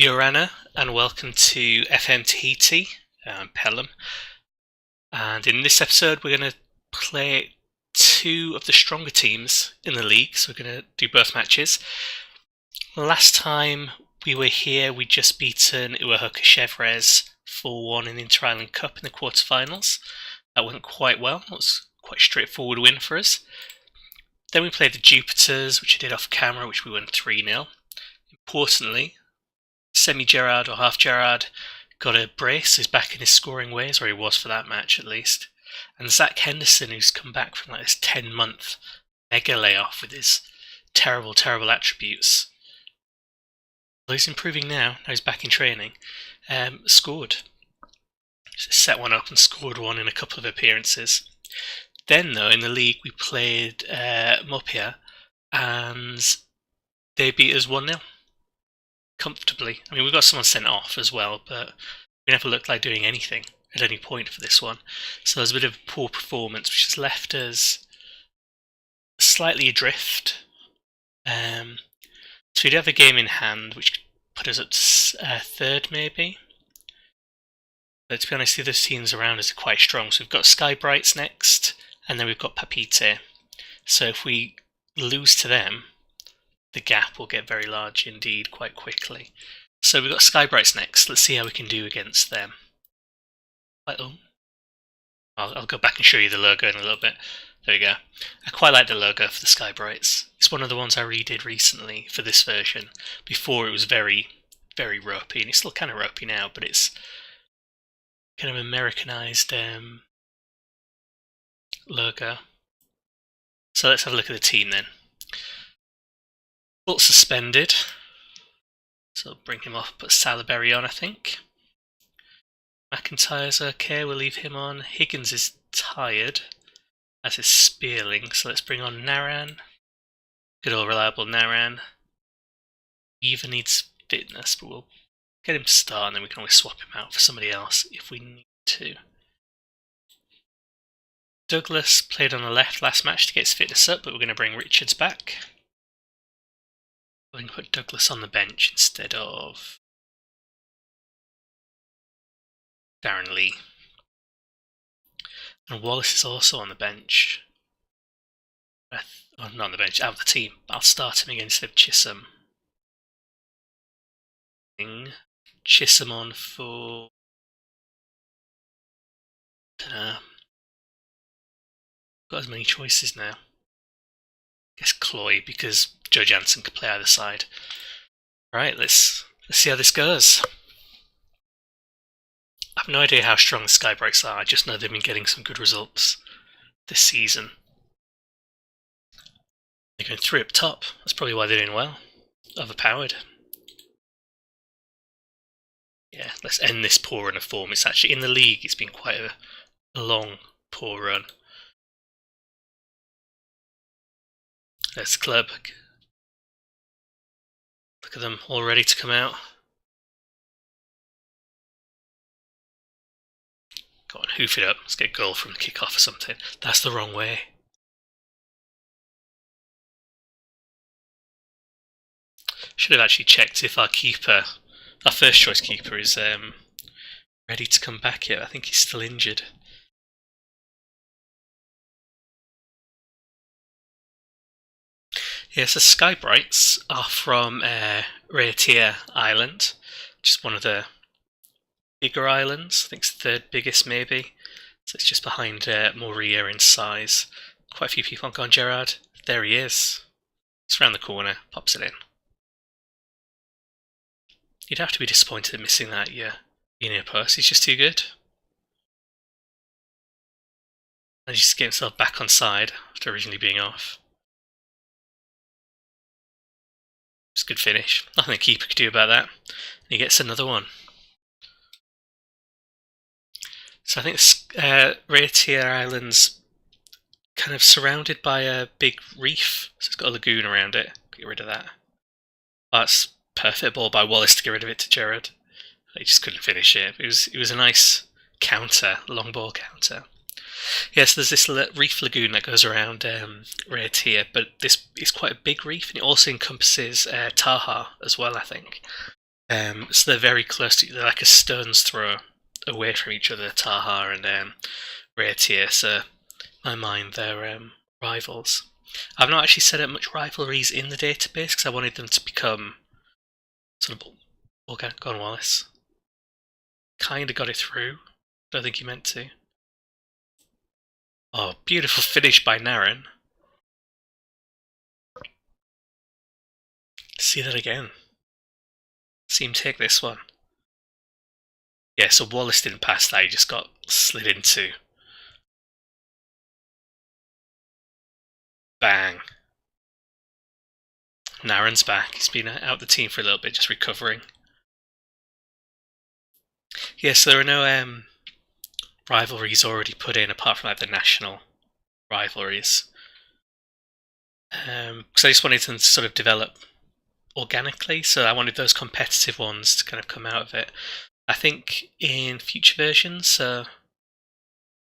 Yorana, and welcome to FM Tahiti. I'm Pelham, and in this episode we're going to play two of the stronger teams in the league, so we're going to do both matches. Last time we were here, we'd just beaten Uahoka Chevres 4-1 in the Inter-Island Cup in the quarterfinals. That went quite well. It was quite a straightforward win for us. Then we played the Jupiters, which I did off camera, which we won 3-0. Importantly, semi-Gerard or half-Gerard got a brace, he's back in his scoring ways, or he was for that match at least. And Zach Henderson, who's come back from like this 10-month mega layoff with his terrible, terrible attributes. Although he's improving now he's back in training, scored. So set one up and scored one in a couple of appearances. Then though, in the league we played Mopia, and they beat us 1-0. Comfortably. I mean, we got someone sent off as well, but we never looked like doing anything at any point for this one. So there's a bit of a poor performance, which has left us slightly adrift. So we'd have a game in hand, which put us at third, maybe. But to be honest, the other teams around us are quite strong. So we've got Sky Brights next, and then we've got Papeete. So if we lose to them, the gap will get very large indeed quite quickly. So we've got Sky Brights next. Let's see how we can do against them. I'll go back and show you the logo in a little bit. There we go. I quite like the logo for the Sky Brights. It's one of the ones I redid recently for this version. Before it was very, very ropey, and it's still kind of ropey now, but it's kind of Americanized logo. So let's have a look at the team then. Bolt suspended, so I'll bring him off, put Salaberry on I think. McIntyre's okay, we'll leave him on. Higgins is tired, as is Spearling, so let's bring on Naran. Good old reliable Naran. Eva needs fitness, but we'll get him to start and then we can always swap him out for somebody else if we need to. Douglas played on the left last match to get his fitness up, but we're going to bring Richards back. We're going to put Douglas on the bench instead of Darren Lee. And Wallace is also on the bench. Not on the bench, out of the team. I'll start him again instead of Chisholm. Chisholm on for... dunno. Got as many choices now. I guess Cloy, because Joe Jansen could play either side. Right, let's see how this goes. I have no idea how strong the Sky Brights are, I just know they've been getting some good results this season. They're going 3 up top, that's probably why they're doing well. Overpowered. Yeah, let's end this poor run of form. It's actually, in the league, it's been quite a long, poor run. There's the club. Look at them, all ready to come out. Go on, hoof it up. Let's get a goal from the kick-off or something. That's the wrong way. Should have actually checked if our keeper, our first choice keeper, is ready to come back yet. I think he's still injured. Yes, the Sky Brights are from Raiatea Island, which is one of the bigger islands. I think it's the 3rd biggest maybe. So it's just behind Moria in size. Quite a few people on Gone Gerard. There he is. It's around the corner, pops it in. You'd have to be disappointed at missing that, yeah. Near post, he's just too good. And he just get himself back on side after originally being off. It's a good finish. Nothing the keeper could do about that. And he gets another one. So I think Raiatea Islands kind of surrounded by a big reef. So it's got a lagoon around it. Get rid of that. Oh, that's perfect ball by Wallace to get rid of it to Gerard. He just couldn't finish it. It was a nice counter, long ball counter. Yes, there's this reef lagoon that goes around Raiatea, but this is quite a big reef, and it also encompasses Taha as well, I think. So they're very close to, they're like a stone's throw away from each other, Taha and Raiatea, so in my mind they're rivals. I've not actually set up much rivalries in the database because I wanted them to become sort of organic. Go on, Wallace. Kinda got it through. Don't think he meant to. Oh, beautiful finish by Naren. See that again. See him take this one. Yeah, so Wallace didn't pass that, he just got slid into. Bang. Naren's back. He's been out the team for a little bit, just recovering. Yeah, so there are no rivalries already put in apart from like the national rivalries. Because I just wanted them to sort of develop organically, so I wanted those competitive ones to kind of come out of it. I think in future versions,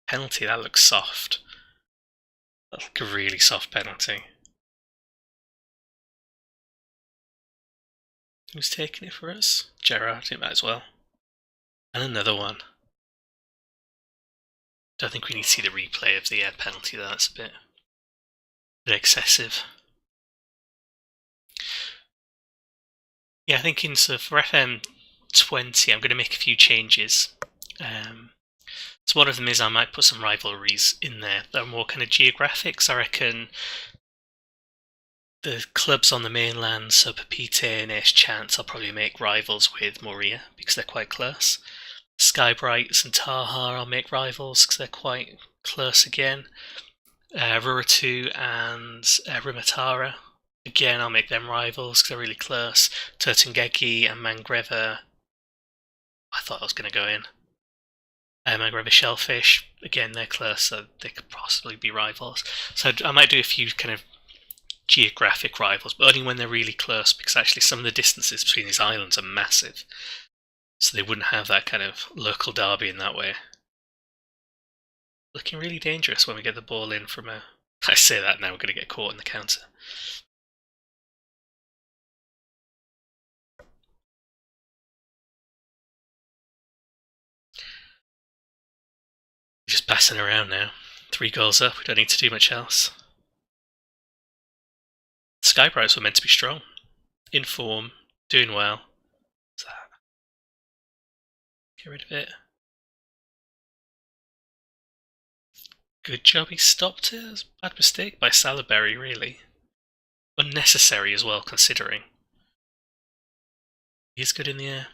penalty, that looks soft. That's like a really soft penalty. Who's taking it for us? Gerard, he might as well. And another one. Don't think we need to see the replay of the penalty though, that's a bit excessive. Yeah, I think for FM20 I'm going to make a few changes. So one of them is I might put some rivalries in there that are more kind of geographic. So I reckon the clubs on the mainland, so Papeete and Ace Chance, I'll probably make rivals with Moria because they're quite close. Skybrights and Taha I'll make rivals because they're quite close again. Ruratu and Rimatara, again I'll make them rivals because they're really close. Turtungegi and Mangreva, I thought I was going to go in. Mangreva Shellfish, again they're close, so they could possibly be rivals. So I might do a few kind of geographic rivals, but only when they're really close, because actually some of the distances between these islands are massive. So they wouldn't have that kind of local derby in that way. Looking really dangerous when we get the ball in from a... I say that now, we're going to get caught in the counter. Just passing around now. 3 goals up, we don't need to do much else. Skybrights were meant to be strong. In form, doing well. What's that? Get rid of it. Good job he stopped it. It was a bad mistake by Salaberry, really. Unnecessary as well, considering. He is good in the air.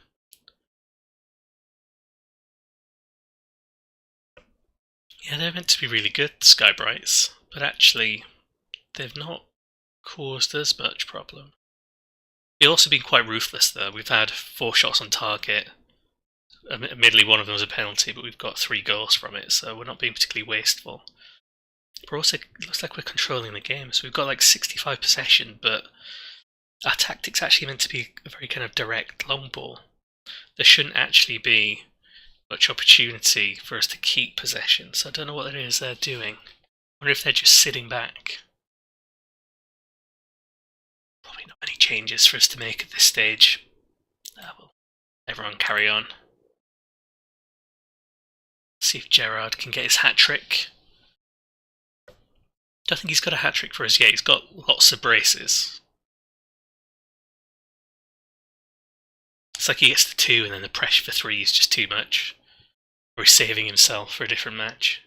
Yeah, they're meant to be really good, the Skybrights, but actually they've not caused us much problem. They've also been quite ruthless though. We've had 4 shots on target. Admittedly, one of them was a penalty, but we've got 3 goals from it, so we're not being particularly wasteful. But also, it looks like we're controlling the game, so we've got like 65 possession, but our tactic's actually meant to be a very kind of direct long ball. There shouldn't actually be much opportunity for us to keep possession, so I don't know what it is they're doing. I wonder if they're just sitting back. Probably not many changes for us to make at this stage. Well, everyone carry on. See if Gerard can get his hat-trick. Don't think he's got a hat-trick for us yet, he's got lots of braces. It's like he gets the 2 and then the pressure for 3 is just too much. Or he's saving himself for a different match.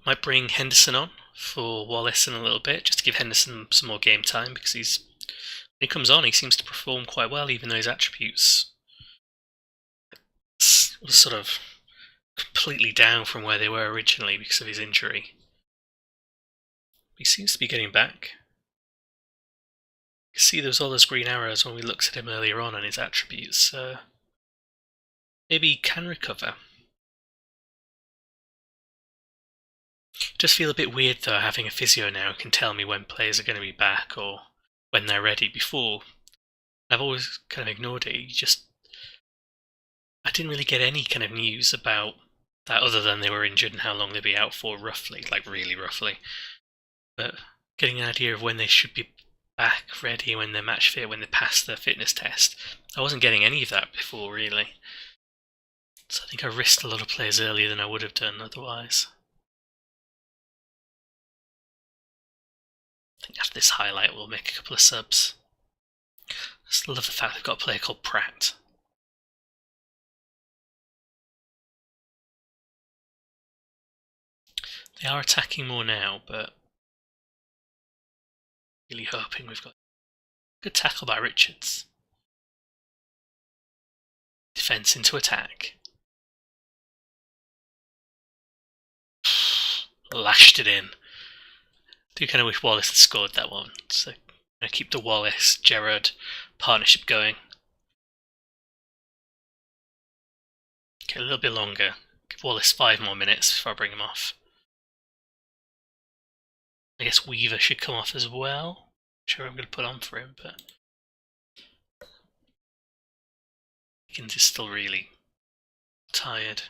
Might bring Henderson on for Wallace in a little bit, just to give Henderson some more game time, because when he comes on, he seems to perform quite well, even though his attributes were sort of completely down from where they were originally because of his injury. He seems to be getting back. You can see there was all those green arrows when we looked at him earlier on his attributes, so maybe he can recover. Just feel a bit weird though, having a physio now who can tell me when players are going to be back or when they're ready. Before, I've always kind of ignored it. I didn't really get any kind of news about that other than they were injured and how long they'd be out for, roughly, like really roughly. but getting an idea of when they should be back ready, when they're match fit, when they pass their fitness test. I wasn't getting any of that before, really. So I think I risked a lot of players earlier than I would have done otherwise. I think after this highlight we'll make a couple of subs. I just love the fact they've got a player called Pratt. They are attacking more now, but really hoping we've got a good tackle by Richards. Defence into attack. Lashed it in. Do kind of wish Wallace had scored that one, so I'm going to keep the Wallace-Gerrard partnership going. Okay, a little bit longer. Give Wallace 5 more minutes before I bring him off. I guess Weaver should come off as well. Not sure I'm going to put on for him, but Higgins is still really tired.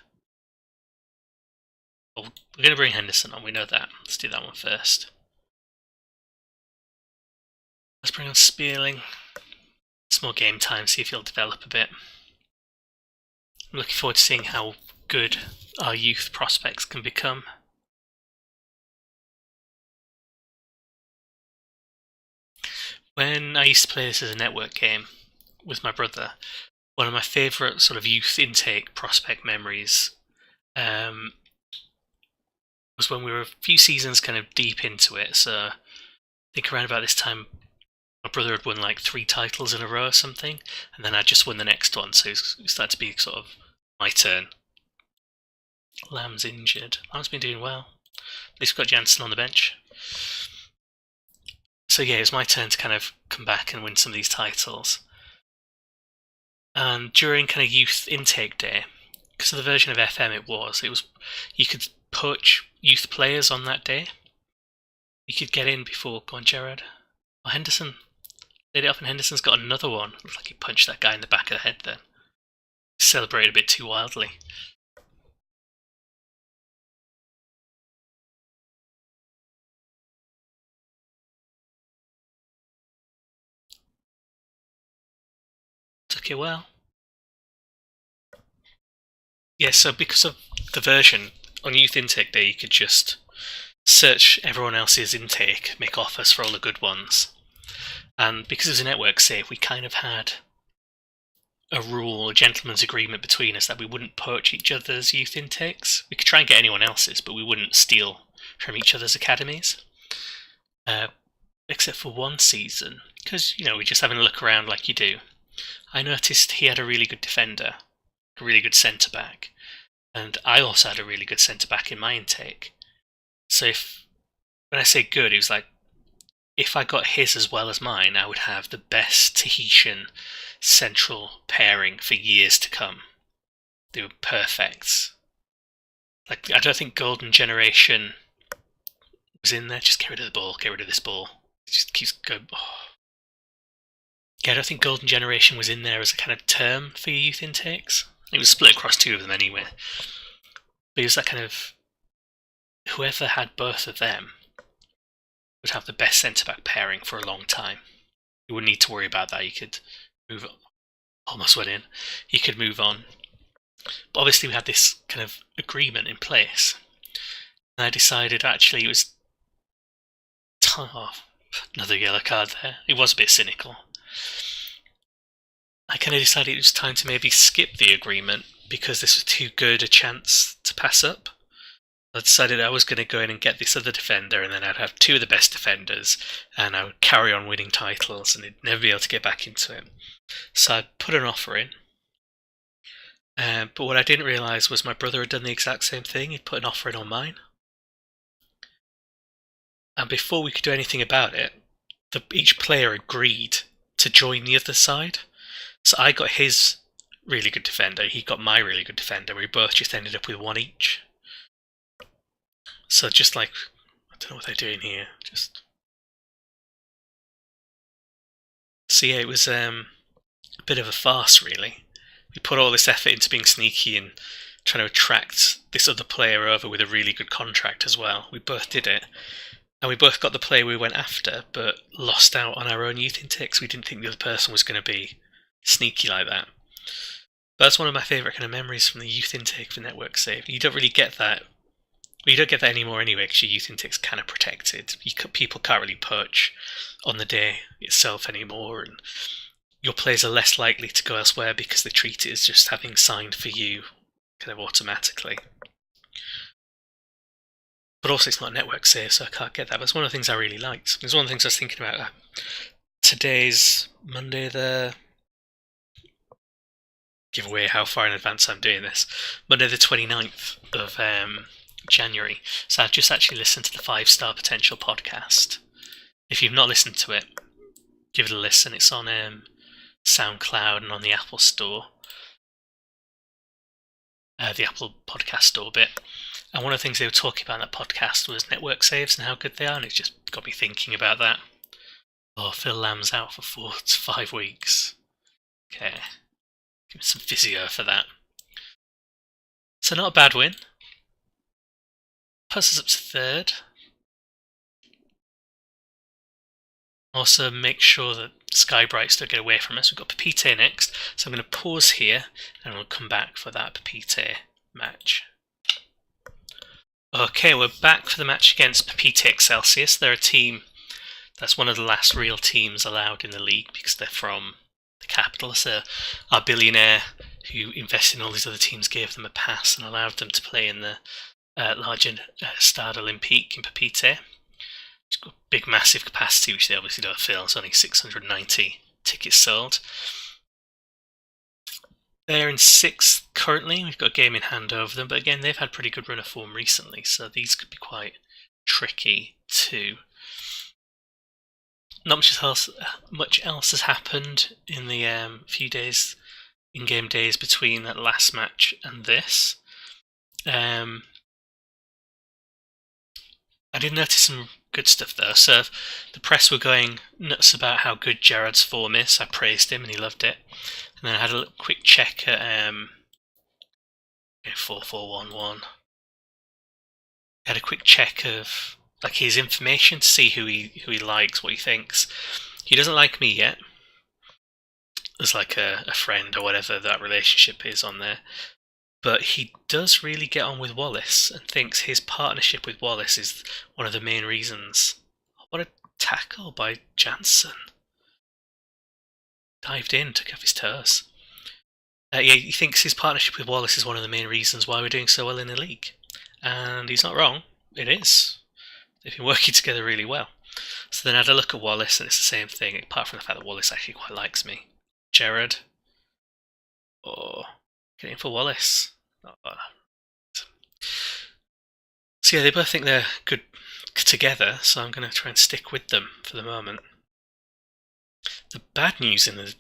Well, we're going to bring Henderson on, we know that. Let's do that one first. Let's bring on Spearling. It's more game time, see if he'll develop a bit. I'm looking forward to seeing how good our youth prospects can become. When I used to play this as a network game with my brother, one of my favourite sort of youth intake prospect memories was when we were a few seasons kind of deep into it. So I think around about this time my brother had won like 3 titles in a row or something, and then I just won the next one, so it started to be sort of my turn. Lamb's injured. Lamb's been doing well. At least we've got Jansen on the bench. So yeah, it was my turn to kind of come back and win some of these titles. And during kind of youth intake day, because of the version of FM it was you could poach youth players on that day. You could get in before, go on Gerrard. Oh, Henderson. Laid it up and Henderson's got another one. Looks like he punched that guy in the back of the head then. Celebrated a bit too wildly. Took it well. Yeah, so because of the version, on Youth Intake Day you could just search everyone else's intake, make offers for all the good ones. And because it was a network save, we kind of had a rule, a gentleman's agreement between us that we wouldn't poach each other's youth intakes. We could try and get anyone else's, but we wouldn't steal from each other's academies. Except for one season, because, we're just having a look around like you do. I noticed he had a really good defender, a really good centre-back, and I also had a really good centre-back in my intake. So when I say good, it was like, if I got his as well as mine, I would have the best Tahitian central pairing for years to come. They were perfect. Like, I don't think Golden Generation was in there. Just get rid of the ball, get rid of this ball. It just keeps going. Oh. Yeah, I don't think Golden Generation was in there as a kind of term for your youth intakes. It was split across 2 of them anyway. But it was that kind of, whoever had both of them would have the best centre-back pairing for a long time. You wouldn't need to worry about that. You could move on. Almost went in. You could move on. But obviously we had this kind of agreement in place. And I decided actually it was... Oh, another yellow card there. It was a bit cynical. I kind of decided it was time to maybe skip the agreement because this was too good a chance to pass up. I decided I was going to go in and get this other defender, and then I'd have 2 of the best defenders, and I would carry on winning titles, and I'd never be able to get back into it. So I put an offer in. But what I didn't realise was my brother had done the exact same thing. He'd put an offer in on mine. And before we could do anything about it, each player agreed to join the other side. So I got his really good defender, he got my really good defender. We both just ended up with 1 each. So just like, I don't know what they're doing here. So yeah, it was a bit of a farce really. We put all this effort into being sneaky and trying to attract this other player over with a really good contract as well. We both did it. And we both got the player we went after, but lost out on our own youth intakes. We didn't think the other person was going to be sneaky like that. But that's one of my favourite kind of memories from the youth intake for Network Save. You don't really get that. Well, you don't get that anymore anyway, because your youth intake's kind of protected. People can't really poach on the day itself anymore, and your players are less likely to go elsewhere because they treat it as just having signed for you kind of automatically. But also it's not a network save, so I can't get that. But it's one of the things I really liked. It's one of the things I was thinking about. Today's Monday the... Give away how far in advance I'm doing this. Monday the 29th of January. So I've just actually listened to the 5-Star Potential podcast. If you've not listened to it, give it a listen. It's on SoundCloud and on the Apple Store. The Apple Podcast Store bit. And one of the things they were talking about in that podcast was network saves and how good they are, and it's just got me thinking about that. Oh, Phil Lamb's out for 4 to 5 weeks. Okay. Give me some physio for that. So not a bad win. Puts us up to 3rd. Also make sure that Skybrights don't get away from us. We've got Papeete next, so I'm going to pause here and we'll come back for that Papeete match. Okay, we're back for the match against Papeete Excelsior. They're a team that's one of the last real teams allowed in the league because they're from the capital. So our billionaire who invested in all these other teams gave them a pass and allowed them to play in the larger Stade Olympique in Papeete. It's got big, massive capacity, which they obviously don't fill. It's only 690 tickets sold. They're in 6th currently. We've got a game in hand over them, but again, they've had pretty good run of form recently, so these could be quite tricky too. Not much else has happened in the few days, in-game days between that last match and this. I did notice some good stuff though. So the press were going nuts about how good Gerard's form is. I praised him and he loved it. And then I had a quick check at 4411. I had a quick check of like his information to see who he likes, what he thinks. He doesn't like me yet. There's like a friend or whatever that relationship is on there. But he does really get on with Wallace and thinks his partnership with Wallace is one of the main reasons. What a tackle by Jansen. Dived in, took off his toes. He thinks his partnership with Wallace is one of the main reasons why we're doing so well in the league. And he's not wrong. It is. They've been working together really well. So then I had a look at Wallace and it's the same thing, apart from the fact that Wallace actually quite likes me. Gerard. Getting for Wallace. So yeah, they both think they're good together, so I'm going to try and stick with them for the moment. The bad news in the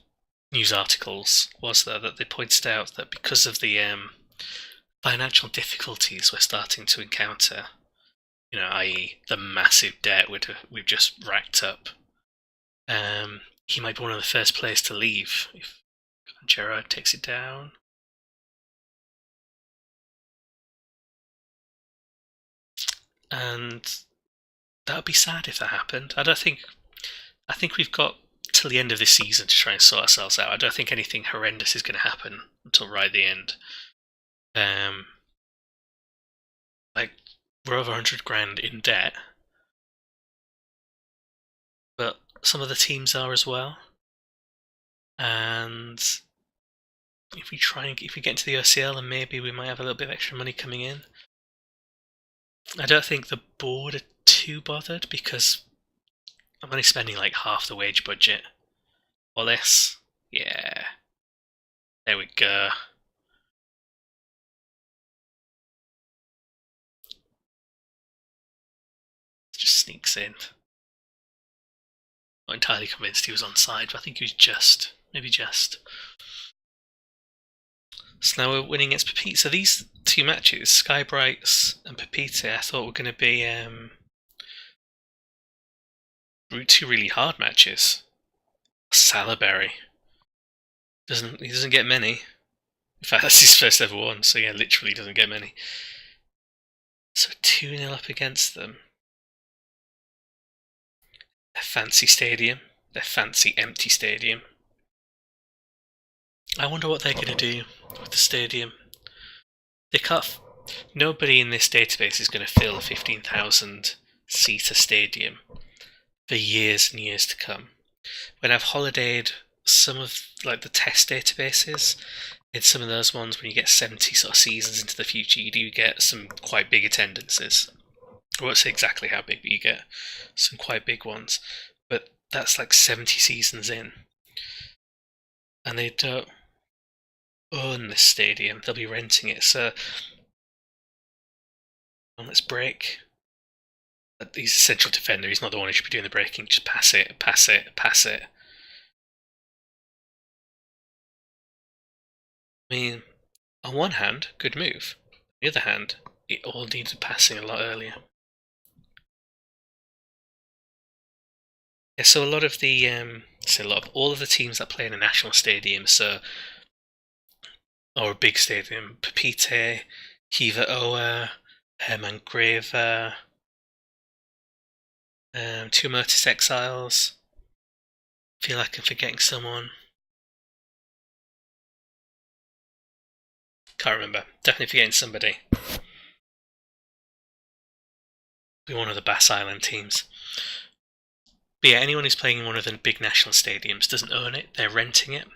news articles was though that they pointed out that because of the financial difficulties we're starting to encounter, i.e. the massive debt we've just racked up, he might be one of the first players to leave if Gerard takes it down. And that would be sad if that happened. I think we've got till the end of this season to try and sort ourselves out. I don't think anything horrendous is going to happen until right at the end. We're over 100 grand in debt, but some of the teams are as well. And if we get into the OCL, then maybe we might have a little bit of extra money coming in. I don't think the board are too bothered because I'm only spending like half the wage budget. Wallace, yeah. There we go. Just sneaks in. Not entirely convinced he was onside, but I think he was maybe just. So now we're winning against Papeete. So these 2 matches, Skybrights and Papeete, I thought were going to be 2 really hard matches. Salaberry. He doesn't get many. In fact, that's his first ever one, so yeah, literally doesn't get many. So 2-0 up against them. their fancy stadium, their fancy empty stadium. I wonder what they're going to do with the stadium. They can't. Nobody in this database is going to fill a 15,000-seater stadium for years and years to come. When I've holidayed some of the test databases, in some of those ones when you get 70 sort of seasons into the future, you do get some quite big attendances. I won't say exactly how big, but you get some quite big ones. But that's 70 seasons in. And they don't own this stadium, they'll be renting it, so let's break. He's a central defender, he's not the one who should be doing the breaking, just pass it, pass it, pass it. I mean, on one hand, good move. On the other hand, it all needed passing a lot earlier. Yeah, so a lot of all of the teams that play in a national stadium, or a big stadium, Papeete, Raiatea, Marquesas, Tuamotun Islands. Feel like I'm forgetting someone. Can't remember. Definitely forgetting somebody. Be one of the Bass Island teams. But yeah, anyone who's playing in one of the big national stadiums doesn't own it, they're renting it.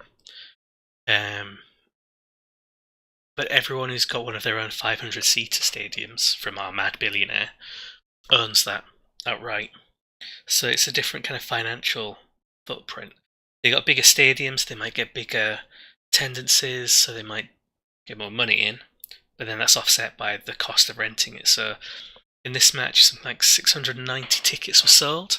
But everyone who's got one of their own 500-seater stadiums from our mad billionaire owns that outright. So it's a different kind of financial footprint. They got bigger stadiums, they might get bigger attendances, so they might get more money in, but then that's offset by the cost of renting it. So in this match, something like 690 tickets were sold.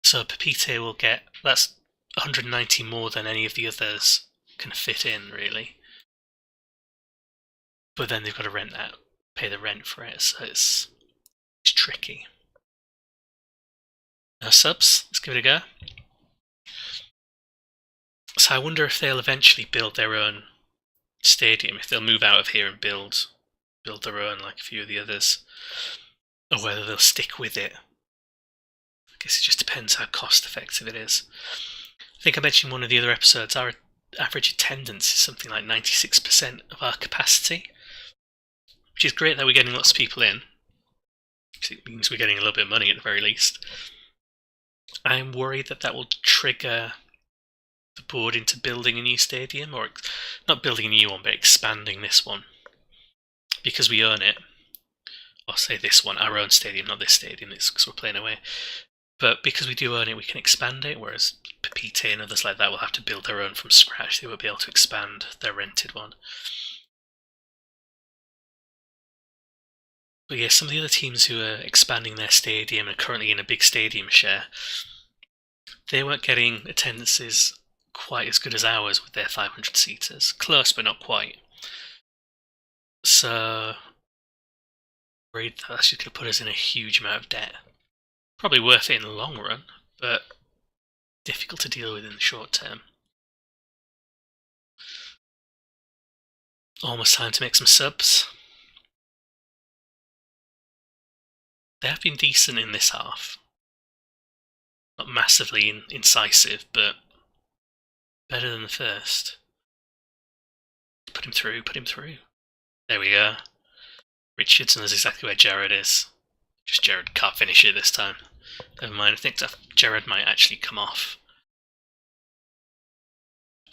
So Papeete will get, that's 190 more than any of the others can fit in, really. But then they've got to pay the rent for it, so it's tricky. No subs, let's give it a go. So I wonder if they'll eventually build their own stadium, if they'll move out of here and build their own like a few of the others, or whether they'll stick with it. I guess it just depends how cost effective it is. I think I mentioned in one of the other episodes, our average attendance is something like 96% of our capacity, which is great that we're getting lots of people in, because it means we're getting a little bit of money at the very least. I'm worried that will trigger the board into building a new stadium, or not building a new one, but expanding this one, because we own it. Or say this one, our own stadium, not this stadium, because we're playing away. But because we do own it, we can expand it, whereas Papeete and others like that will have to build their own from scratch. They won't be able to expand their rented one. But yeah, some of the other teams who are expanding their stadium and are currently in a big stadium share, they weren't getting attendances quite as good as ours with their 500-seaters. Close, but not quite. So, worried that's just going to put us in a huge amount of debt. Probably worth it in the long run, but difficult to deal with in the short term. Almost time to make some subs. They have been decent in this half. Not massively incisive, but better than the first. Put him through, put him through. There we go. Richardson is exactly where Jared is. Just Jared can't finish it this time. Never mind, I think Jared might actually come off.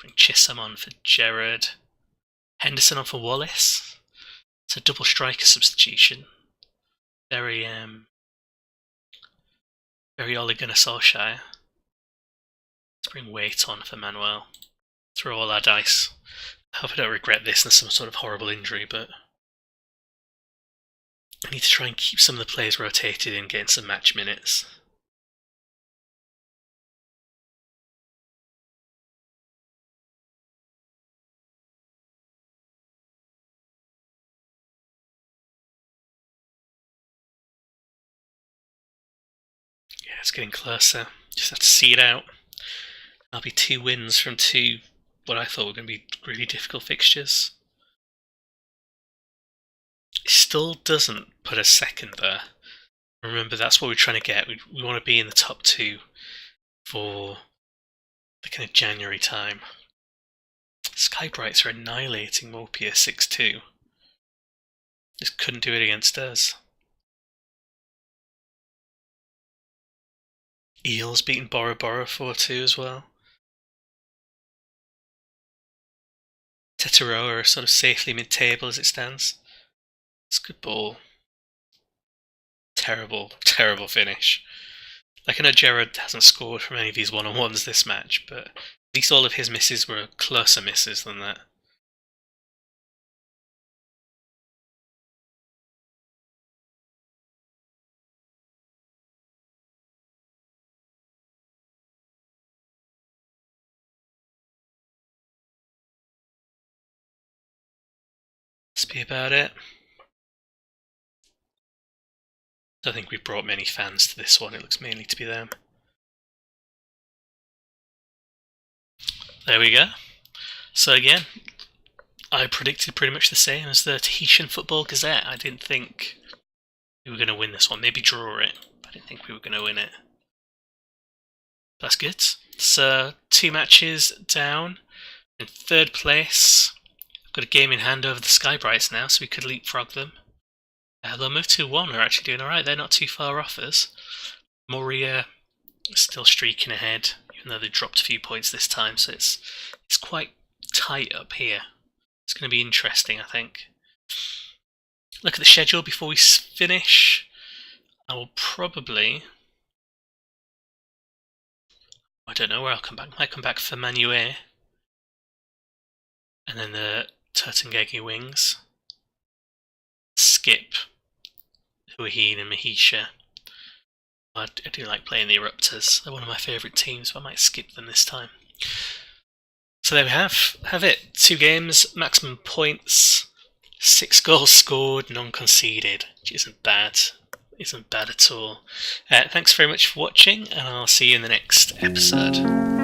Bring Chisholm on for Jared. Henderson on for Wallace. It's a double striker substitution. Very Ole Gunnar Solskjaer. Let's bring Waite on for Manuel. Throw all our dice. I hope I don't regret this and some sort of horrible injury, but I need to try and keep some of the players rotated and getting some match minutes. Yeah, it's getting closer. Just have to see it out. That'll be 2 wins from 2 what I thought were going to be really difficult fixtures. It still doesn't put us second there. Remember, that's what we're trying to get. We want to be in the top 2 for the kind of January time. Skybrights are annihilating Mopia 6-2. Just couldn't do it against us. Eels beating Bora Bora 4-2 as well. Tetaroa are sort of safely mid-table as it stands. It's a good ball. Terrible, terrible finish. Like, I know Gerard hasn't scored from any of these one-on-ones this match, but at least all of his misses were closer misses than that. Must be about it. Don't think we've brought many fans to this one, it looks mainly to be them. There we go. So again, I predicted pretty much the same as the Tahitian Football Gazette. I didn't think we were going to win this one, maybe draw it, but I didn't think we were going to win it. That's good. So 2 matches down. In 3rd place, I've got a game in hand over the Skybrights now, so we could leapfrog them. Lomotu 1 are actually doing alright, they're not too far off us. Moria still streaking ahead, even though they dropped a few points this time, so it's quite tight up here. It's going to be interesting, I think. Look at the schedule before we finish. I will probably... I don't know where I'll come back. I might come back for Manue. And then the Turtungegi Wings. Skip Huahine and Mahisha. I do like playing the Eruptors. They're one of my favourite teams, but I might skip them this time. So there we have it. 2 games, maximum points, 6 goals scored, none conceded, which isn't bad. Isn't bad at all. Thanks very much for watching, and I'll see you in the next episode.